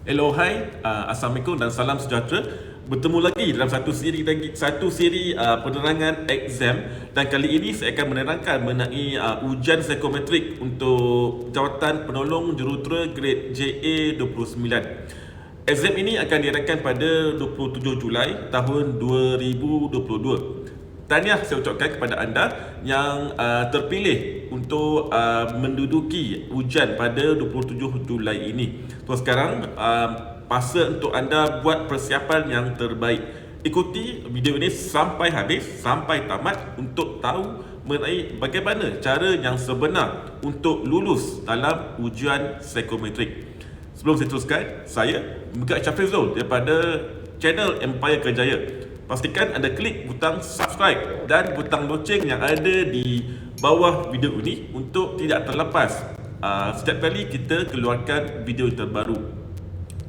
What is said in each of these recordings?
Hello, hai, Assalamualaikum dan salam sejahtera. Bertemu lagi dalam satu siri penerangan exam, dan kali ini saya akan menerangkan mengenai ujian psikometrik untuk jawatan penolong jurutera grade JA 29. Exam ini akan diadakan pada 27 Julai tahun 2022. Tahniah saya ucapkan kepada anda yang terpilih untuk menduduki ujian pada 27 Julai ini. So sekarang masa untuk anda buat persiapan yang terbaik. Ikuti video ini sampai habis, sampai tamat untuk tahu mengenai bagaimana cara yang sebenar untuk lulus dalam ujian psikometrik. Sebelum saya teruskan, saya Megat Syafrizul daripada channel Empire Kerjaya. Pastikan anda klik butang subscribe dan butang loceng yang ada di bawah video ini untuk tidak terlepas setiap kali kita keluarkan video terbaru.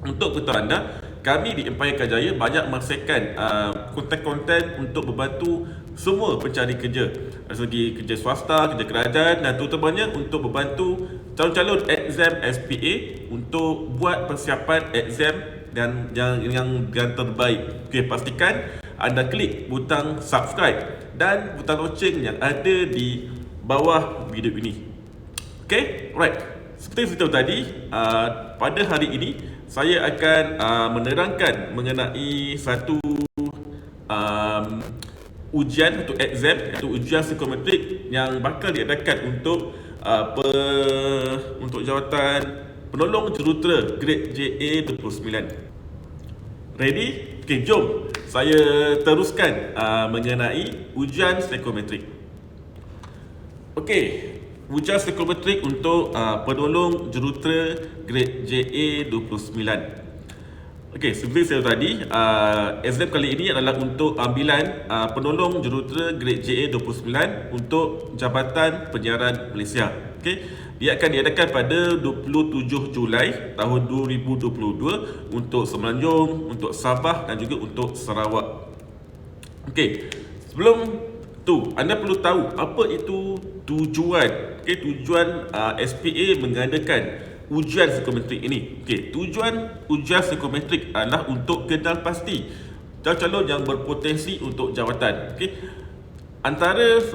Untuk beritahu anda, kami di Empire Kerjaya banyak menyelesaikan konten-konten untuk membantu semua pencari kerja dari segi kerja swasta, kerja kerajaan, dan terutamanya untuk membantu calon-calon exam SPA untuk buat persiapan exam dan yang terbaik. Okey, pastikan anda klik butang subscribe dan butang loceng yang ada di bawah video ini. Okay, alright. Seperti saya tahu tadi, pada hari ini saya akan menerangkan mengenai satu ujian untuk exam, iaitu ujian psikometrik yang bakal diadakan untuk jawatan penolong jurutera grade JA 29. Ready? Okay, jom saya teruskan mengenai ujian psikometrik. Okey, ujian psikometrik untuk penolong jurutera grade JA 29. Okey, seperti saya tadi, exam kali ini adalah untuk ambilan penolong jurutera grade JA 29 untuk Jabatan Penyiaran Malaysia. Okey, dia akan diadakan pada 27 Julai tahun 2022 untuk Semenanjung, untuk Sabah dan juga untuk Sarawak. Okey, sebelum tu anda perlu tahu apa itu tujuan SPA mengadakan ujian psikometrik ini. Okey, tujuan ujian psikometrik adalah untuk kenal pasti calon-calon yang berpotensi untuk jawatan. Okey, antara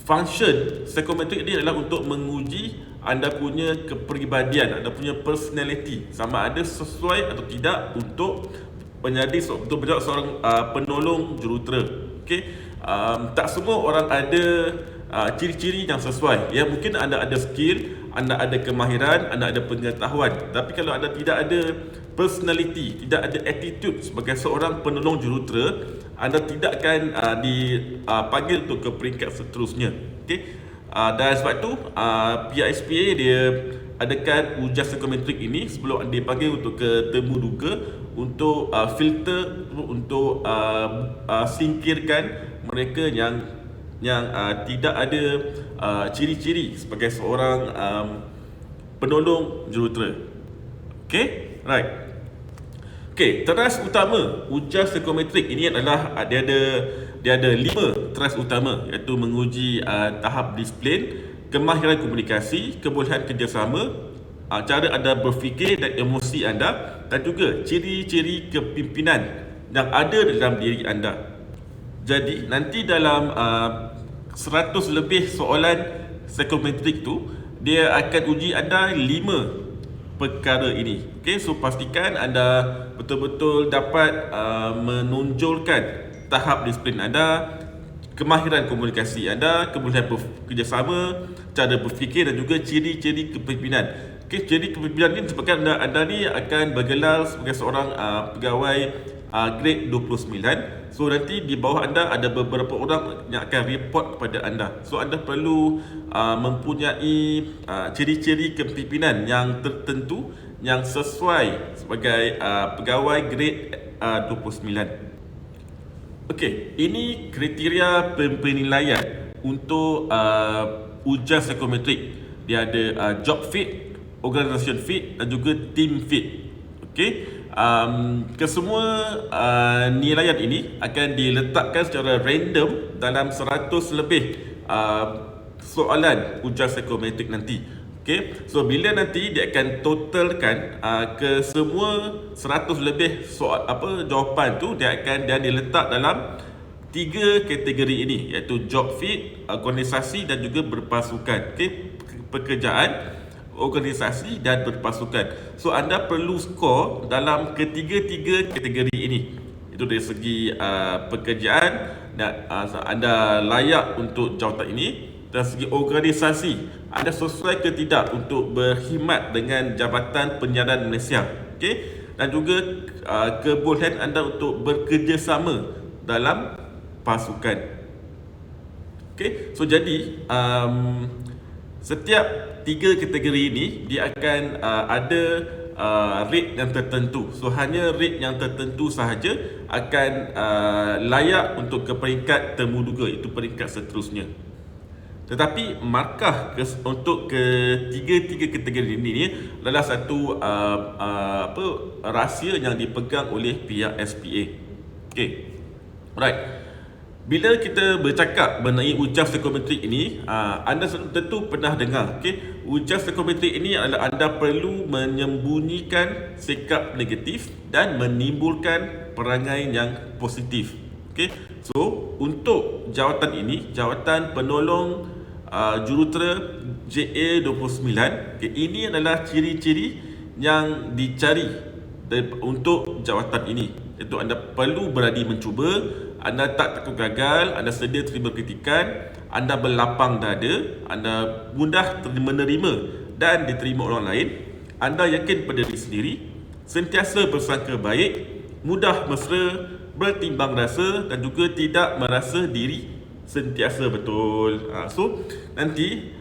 function psikometrik ini adalah untuk menguji anda punya kepribadian, anda punya personality, sama ada sesuai atau tidak untuk menjadi seorang penolong jurutera. Okey, tak semua orang ada ciri-ciri yang sesuai. Ya, mungkin anda ada skill, anda ada kemahiran, anda ada pengetahuan, tapi kalau anda tidak ada personality, tidak ada attitude sebagai seorang penolong jurutera, anda tidak akan dipanggil untuk ke peringkat seterusnya. Okey, dan sebab tu pihak SPA dia adakan ujian psikometrik ini sebelum dipanggil untuk ke temu duga untuk filter, untuk singkirkan mereka yang tidak ada ciri-ciri sebagai seorang penolong jurutera. Okey, right. Okey, teras utama ujian psikometrik ini adalah dia ada 5 teras utama, iaitu menguji tahap disiplin, kemahiran komunikasi, kebolehan kerjasama, cara anda berfikir dan emosi anda, dan juga ciri-ciri kepimpinan yang ada dalam diri anda. Jadi nanti dalam 100 lebih soalan psikometrik tu, dia akan uji anda 5 perkara ini. Okey, so pastikan anda betul-betul dapat menonjolkan tahap disiplin anda, kemahiran komunikasi anda, kebolehan bekerjasama, cara berfikir dan juga ciri-ciri kepimpinan. Okey, ciri kepimpinan ni sebabkan anda ni akan bergelar sebagai seorang pegawai grade 29. So nanti di bawah anda ada beberapa orang yang akan report kepada anda. So anda perlu mempunyai ciri-ciri kepimpinan yang tertentu yang sesuai sebagai pegawai grade 29. Okey, ini kriteria penilaian untuk ujian psikometrik. Dia ada job fit, organisation fit dan juga team fit. Okey, kesemua nilaian ini akan diletakkan secara random dalam 100 lebih soalan ujian psikometrik nanti. Okay, so bila nanti dia akan totalkan ke semua 100 lebih soal jawapan tu, dia diletak dalam 3 kategori ini, iaitu job fit, organisasi dan juga berpasukan. Okay, pekerjaan, organisasi dan berpasukan. So anda perlu skor dalam ketiga-tiga kategori ini. Itu dari segi pekerjaan dan anda layak untuk jawatan ini. Dari segi organisasi, anda sesuai ke tidak untuk berkhidmat dengan Jabatan Penyiaran Malaysia. Okay? Dan juga kebolehan anda untuk bekerjasama dalam pasukan. Okay? So jadi setiap 3 kategori ini dia akan ada rate yang tertentu. So hanya rate yang tertentu sahaja akan layak untuk ke peringkat temuduga, itu peringkat seterusnya. Tetapi markah untuk ketiga-tiga kategori ini adalah satu rahsia yang dipegang oleh pihak SPA. Okay, alright. Bila kita bercakap mengenai ujian psikometrik ini, anda tentu pernah dengar. Okay, ujian psikometrik ini adalah anda perlu menyembunyikan sikap negatif dan menimbulkan perangai yang positif. Okay, so untuk jawatan ini, jawatan penolong jurutera JA29, okay, ini adalah ciri-ciri yang dicari untuk jawatan ini. Iaitu anda perlu berani mencuba, anda tak takut gagal, anda sedia terima kritikan, anda berlapang dada, anda mudah menerima dan diterima orang lain, anda yakin pada diri sendiri, sentiasa bersangka baik, mudah mesra, bertimbang rasa dan juga tidak merasa diri sentiasa betul. So nanti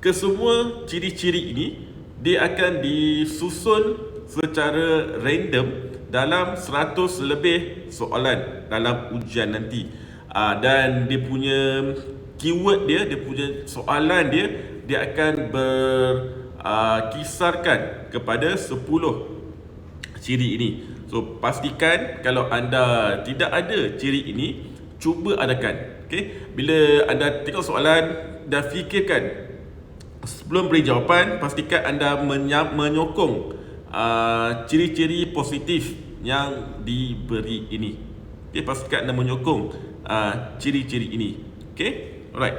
kesemua ciri-ciri ini dia akan disusun secara random dalam 100 lebih soalan dalam ujian nanti. Dan dia punya keyword dia punya soalan dia akan berkisarkan kepada 10 ciri ini. So pastikan kalau anda tidak ada ciri ini, cuba adakan. Okay? Bila anda tengok soalan dan fikirkan sebelum beri jawapan, pastikan anda menyokong ciri-ciri positif yang diberi ini. Okay? Pastikan anda menyokong ciri-ciri ini. Okay? Alright.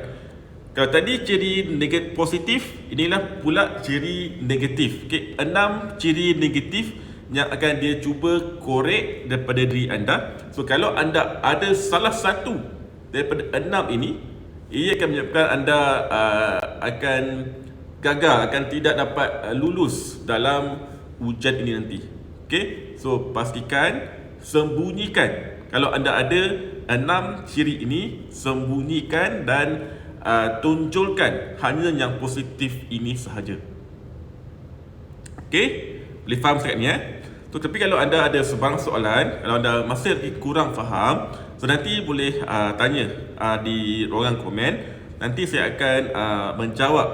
Kalau tadi ciri negatif positif, inilah pula ciri negatif. Okay? 6 ciri negatif yang akan dia cuba korek daripada diri anda. So kalau anda ada salah satu daripada 6 ini, ia akan menyebabkan anda akan gagal, akan tidak dapat lulus dalam ujian ini nanti. Okay, so pastikan sembunyikan. Kalau anda ada 6 ciri ini, sembunyikan dan tunjulkan hanya yang positif ini sahaja. Okay, boleh faham sekarang ni So, tapi kalau anda ada sebarang soalan, kalau anda masih lagi kurang faham, so nanti boleh tanya di ruangan komen. Nanti saya akan menjawab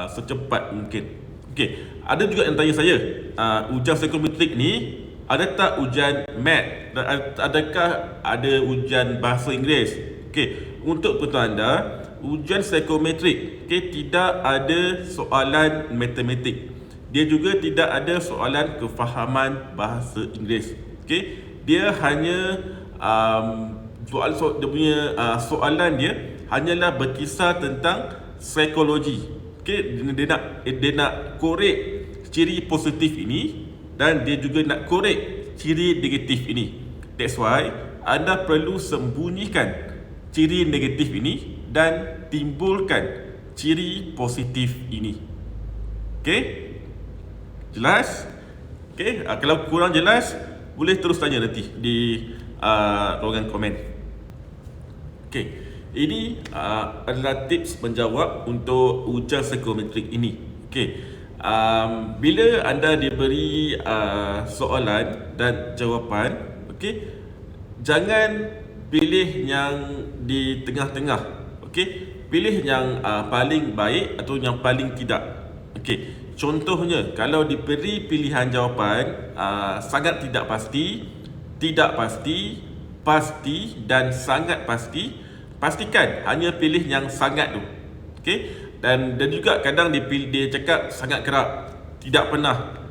secepat mungkin. Okey, ada juga yang tanya saya, ujian psikometrik ni ada tak ujian math? Adakah ada ujian bahasa Inggeris? Okey, untuk pengetahuan anda, ujian psikometrik tidak ada soalan matematik. Dia juga tidak ada soalan kefahaman bahasa Inggeris. Okay? Dia hanya dia punya soalan dia hanyalah berkisar tentang psikologi. Okay? Dia nak korek ciri positif ini dan dia juga nak korek ciri negatif ini. That's why anda perlu sembunyikan ciri negatif ini dan timbulkan ciri positif ini. Okay? Jelas? Okay, kalau kurang jelas, boleh terus tanya nanti di ruangan komen. Okay, ini adalah tips menjawab untuk ujian psikometrik ini. Okay, bila anda diberi soalan dan jawapan, okay, jangan pilih yang di tengah-tengah. Okay, pilih yang paling baik atau yang paling tidak. Okay, contohnya, kalau diberi pilihan jawapan sangat tidak pasti, tidak pasti, pasti dan sangat pasti, pastikan hanya pilih yang sangat tu. Okey, Dan juga kadang dia cakap sangat kerap, tidak pernah,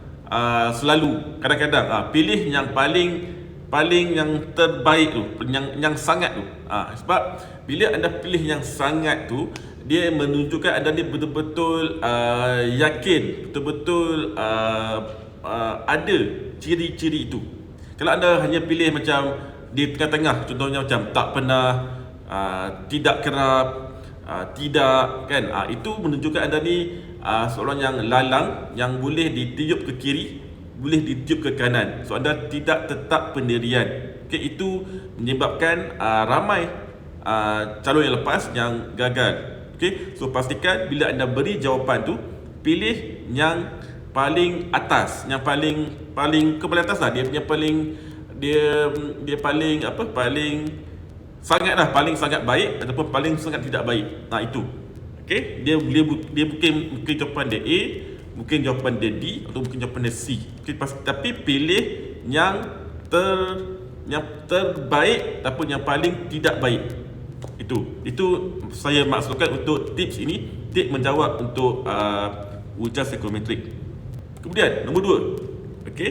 selalu, kadang-kadang pilih yang paling yang terbaik tu, yang sangat tu. Sebab bila anda pilih yang sangat tu, dia menunjukkan anda ni betul-betul yakin, betul-betul ada ciri-ciri itu. Kalau anda hanya pilih macam di tengah-tengah, contohnya macam tak pernah, tidak kerap, tidak, kan, itu menunjukkan anda ni seorang yang lalang, yang boleh ditiup ke kiri, boleh ditiup ke kanan. So anda tidak tetap pendirian. Okay, itu menyebabkan ramai calon yang lepas yang gagal. Okay, so pastikan bila anda beri jawapan tu, pilih yang paling atas, yang paling kepala atas lah, dia paling paling sangat baik ataupun paling sangat tidak baik. Itu. Okey, dia mungkin jawapan dia A, mungkin jawapan dia D, atau mungkin jawapan dia C. Okey, tapi pilih yang terbaik ataupun yang paling tidak baik. Itu saya maksudkan untuk tips ini, tips menjawab untuk ujian psikometrik. Kemudian nombor 2. Okey,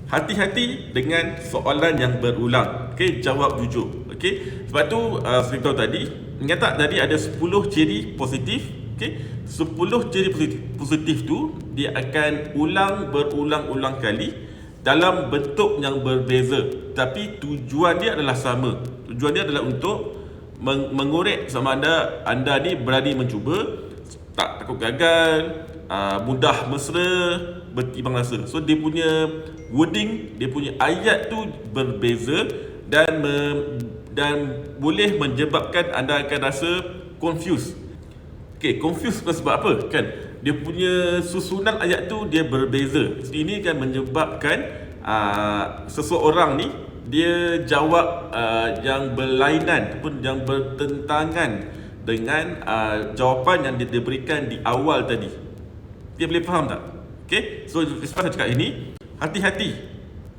hati-hati dengan soalan yang berulang. Okey, jawab jujur. Okey, sebab tu saya tahu tadi, ingat tak tadi ada 10 ciri positif. Okey, 10 ciri positif tu dia akan berulang-ulang kali dalam bentuk yang berbeza, tapi tujuan dia adalah sama. Tujuan dia adalah untuk mengorek sama anda ni berani mencuba, tak takut gagal, mudah mesra, bertimbang rasa. So dia punya wording, dia punya ayat tu berbeza dan boleh menyebabkan anda akan rasa confused. Okay, confused sebab apa? Kan dia punya susunan ayat tu dia berbeza. Ini kan menyebabkan seseorang ni dia jawab yang berlainan ataupun yang bertentangan dengan jawapan yang dia berikan di awal tadi. Dia boleh faham tak? Okay, so sebab saya cakap ini, hati-hati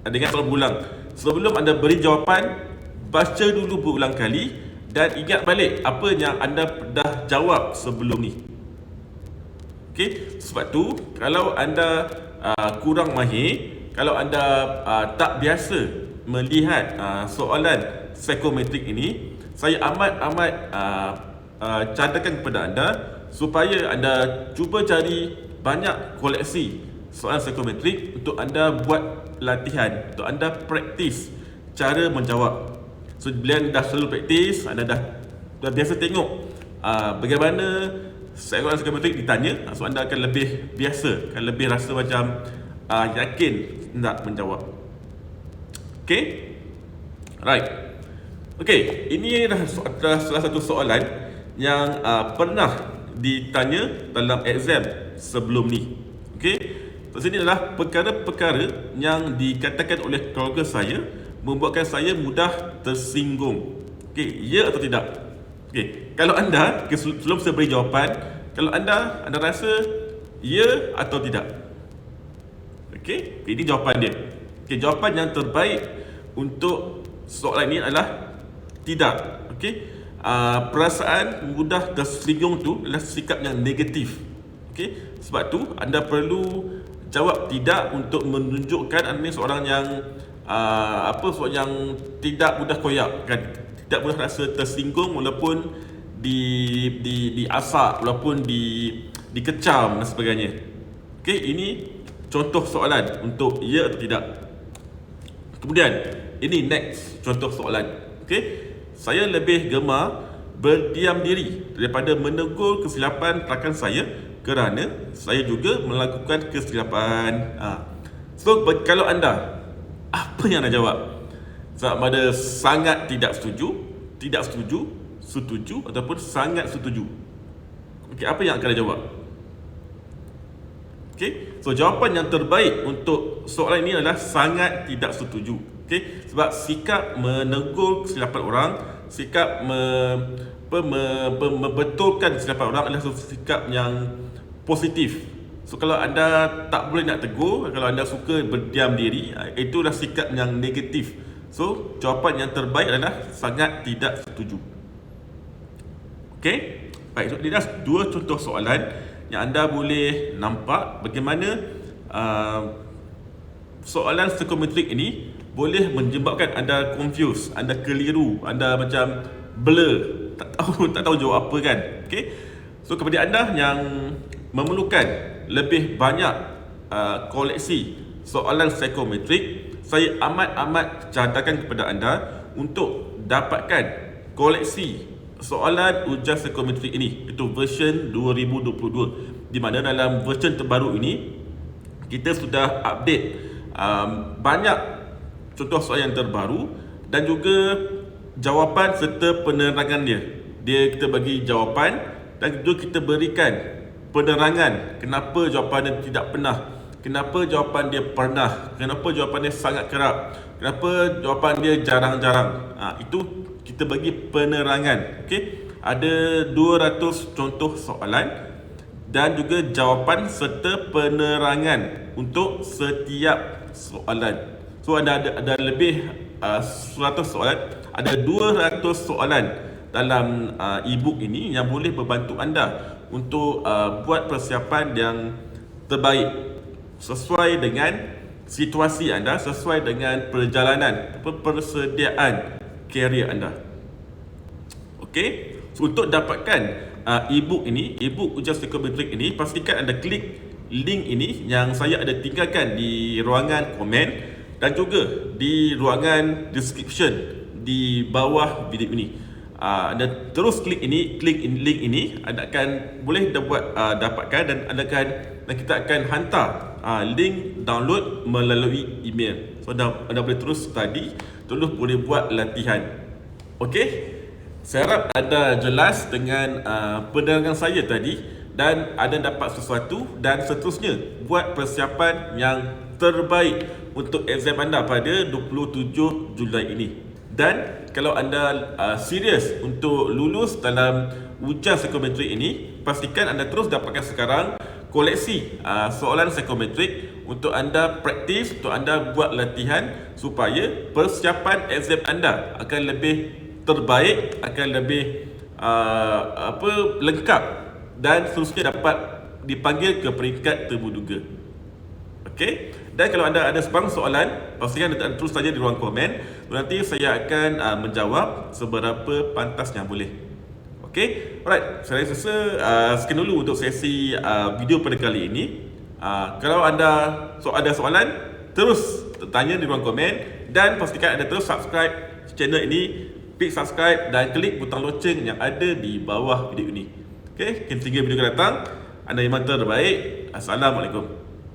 dengan soalan berulang. Sebelum anda beri jawapan, baca dulu berulang kali dan ingat balik apa yang anda dah jawab sebelum ni. Okay, sebab tu kalau anda kurang mahir, kalau anda tak biasa melihat soalan psikometrik ini, saya amat cadangkan kepada anda supaya anda cuba cari banyak koleksi soalan psikometrik untuk anda buat latihan, untuk anda praktis cara menjawab. So bila anda dah selalu praktis, anda dah biasa tengok bagaimana soalan psikometrik ditanya, so anda akan lebih biasa, akan lebih rasa macam yakin nak menjawab. Okay, right. Okay, ini adalah salah satu soalan yang pernah ditanya dalam exam sebelum ni. Okay, so sini adalah perkara-perkara yang dikatakan oleh keluarga saya membuatkan saya mudah tersinggung. Okay, ya atau tidak? Okay, kalau anda, sebelum saya beri jawapan, kalau anda rasa ya atau tidak? Okay, ini jawapan dia. Okay, jawapan yang terbaik untuk soalan ini adalah tidak. Okay, perasaan mudah tersinggung tu adalah sikap yang negatif. Okay, sebab tu anda perlu jawab tidak untuk menunjukkan anda ni seorang yang seorang yang tidak mudah koyak, kan? Tidak mudah rasa tersinggung walaupun diasak, walaupun dikecam dan sebagainya. Okay, ini contoh soalan untuk ya atau tidak. Kemudian, ini next contoh soalan. Okay, saya lebih gemar berdiam diri daripada menegur kesilapan rakan saya kerana saya juga melakukan kesilapan. So, kalau anda, apa yang anda jawab? Sama ada sangat tidak setuju, setuju ataupun sangat setuju. Okay, apa yang akan anda jawab? Okay, so jawapan yang terbaik untuk soalan ini adalah sangat tidak setuju. Okay, sebab sikap menegur kesilapan orang, sikap membetulkan kesilapan orang adalah satu sikap yang positif. So kalau anda tak boleh nak tegur, kalau anda suka berdiam diri, itu adalah sikap yang negatif. So jawapan yang terbaik adalah sangat tidak setuju. Okay, Baik, so ini adalah dua contoh soalan yang anda boleh nampak bagaimana soalan psikometrik ini boleh menyebabkan anda confused, anda keliru, anda macam blur, tak tahu jawab apa kan. Okay? So kepada anda yang memerlukan lebih banyak koleksi soalan psikometrik, saya amat cadangkan kepada anda untuk dapatkan koleksi soalan ujian psikometrik ini, itu version 2022, di mana dalam version terbaru ini kita sudah update banyak contoh soalan yang terbaru dan juga jawapan serta penerangan dia kita bagi jawapan dan juga kita berikan penerangan kenapa jawapan dia tidak pernah, kenapa jawapan dia pernah, kenapa jawapan dia sangat kerap, kenapa jawapan dia jarang-jarang. Itu kita bagi penerangan. Okey, ada 200 contoh soalan dan juga jawapan serta penerangan untuk setiap soalan. So ada lebih 100 soalan, ada 200 soalan dalam e-book ini yang boleh membantu anda untuk buat persiapan yang terbaik sesuai dengan situasi anda, sesuai dengan perjalanan persediaan karier anda. Okey, so untuk dapatkan e-book ini, e-book ujian psikometrik ini, pastikan anda klik link ini yang saya ada tinggalkan di ruangan komen dan juga di ruangan description di bawah video ini. Anda terus klik link ini, anda akan boleh dapatkan dan kita akan hantar link download melalui email. So anda boleh terus study, terus boleh buat latihan. Okey, saya harap anda jelas dengan penerangan saya tadi dan anda dapat sesuatu dan seterusnya buat persiapan yang terbaik untuk exam anda pada 27 Julai ini. Dan kalau anda serius untuk lulus dalam ujian psikometrik ini, pastikan anda terus dapatkan sekarang koleksi soalan psikometrik untuk anda praktis, untuk anda buat latihan supaya persiapan exam anda akan lebih terbaik, akan lebih lengkap dan seterusnya dapat dipanggil ke peringkat terbuduga. Okey, dan kalau anda ada sebarang soalan, pastikan anda terus saja di ruang komen. Nanti saya akan menjawab seberapa pantasnya boleh. Okey, alright, saya rasa sekian dulu untuk sesi video pada kali ini. Kalau anda ada soalan, terus tanya di ruang komen dan pastikan anda terus subscribe channel ini, klik subscribe dan klik butang loceng yang ada di bawah video ini. Okey, kita tunggu video akan datang. Anda memang terbaik. Assalamualaikum.